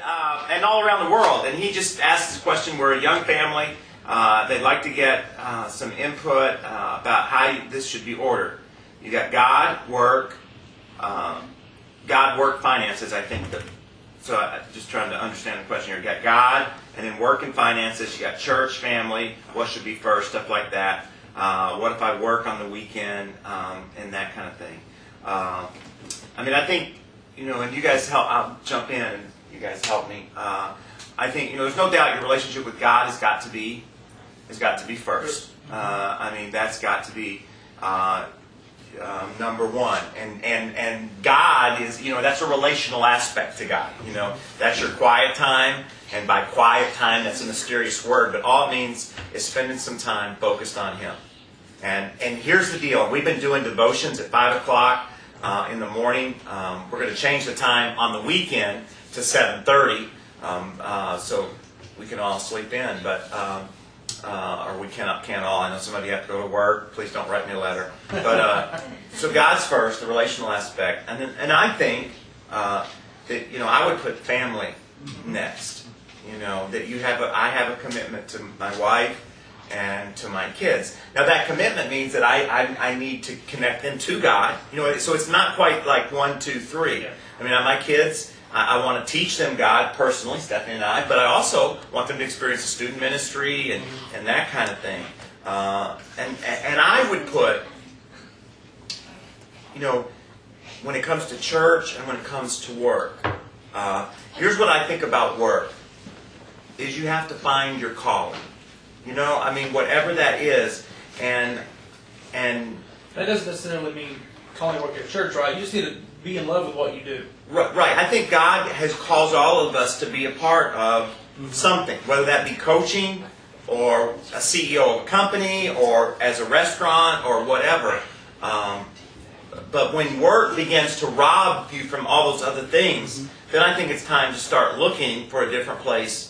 and all around the world. And he just asked this question. We're a young family. They'd like to get some input about how this should be ordered. You got God, work, finances. I think that. So I'm just trying to understand the question here. You got God, and then work and finances. You got church, family. What should be first? Stuff like that. What if I work on the weekend, and that kind of thing. I mean, I think, and you guys help. I'll jump in, and you guys help me. I think there's no doubt your relationship with God has got to be first. I mean, that's got to be number one. And God is, that's a relational aspect to God. That's your quiet time. And by quiet time, that's a mysterious word, but all it means is spending some time focused on Him. And here's the deal. We've been doing devotions at 5 o'clock in the morning. We're going to change the time on the weekend to 7:30, so we can all sleep in, but or we can't all. I know some of you have to go to work. Please don't write me a letter. But so God's first, the relational aspect, and I think that I would put family next. That I have a commitment to my wife and to my kids. Now that commitment means that I need to connect them to God. So it's not quite like 1, 2, 3. I mean, my kids, I want to teach them God personally, Stephanie and I, but I also want them to experience the student ministry and that kind of thing. And I would put, when it comes to church and when it comes to work, here's what I think about work, is you have to find your calling. Whatever that is, and that doesn't necessarily mean calling work at church, right? You just need to be in love with what you do. Right. I think God has caused all of us to be a part of something, whether that be coaching or a CEO of a company or as a restaurant or whatever. But when work begins to rob you from all those other things, then I think it's time to start looking for a different place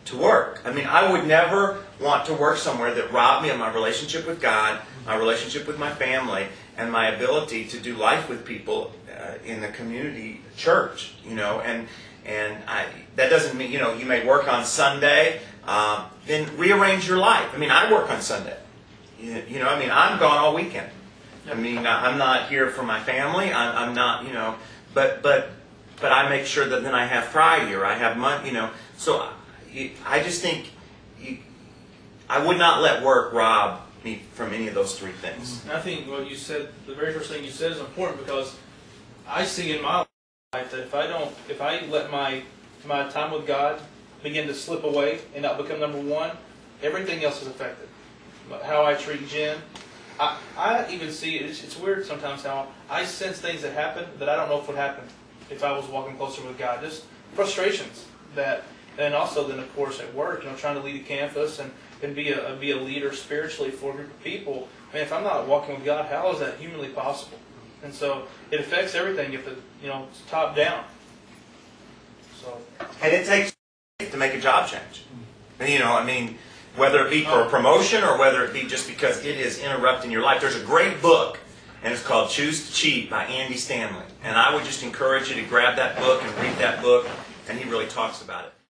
to work. I mean, I would never want to work somewhere that robbed me of my relationship with God, my relationship with my family, and my ability to do life with people in the community church. And that doesn't mean you may work on Sunday. Then rearrange your life. I mean, I work on Sunday. I'm gone all weekend. I mean, I'm not here for my family. I'm not, but I make sure that then I have Friday or I have Monday. So I just think I would not let work rob me from any of those three things. I think what you said, the very first thing you said, is important, because I see in my life that if I let my time with God begin to slip away and not become number one, everything else is affected. How I treat Jen. I even see, it's weird sometimes how I sense things that happen that I don't know if would happen if I was walking closer with God. Just frustrations that. And also then, of course, at work, trying to lead a campus and be a leader spiritually for a group of people. Man, if I'm not walking with God, how is that humanly possible? And so it affects everything if it's top down. So. And it takes to make a job change. And, whether it be for a promotion or whether it be just because it is interrupting your life. There's a great book, and it's called Choose to Cheat by Andy Stanley. And I would just encourage you to grab that book and read that book, and he really talks about it.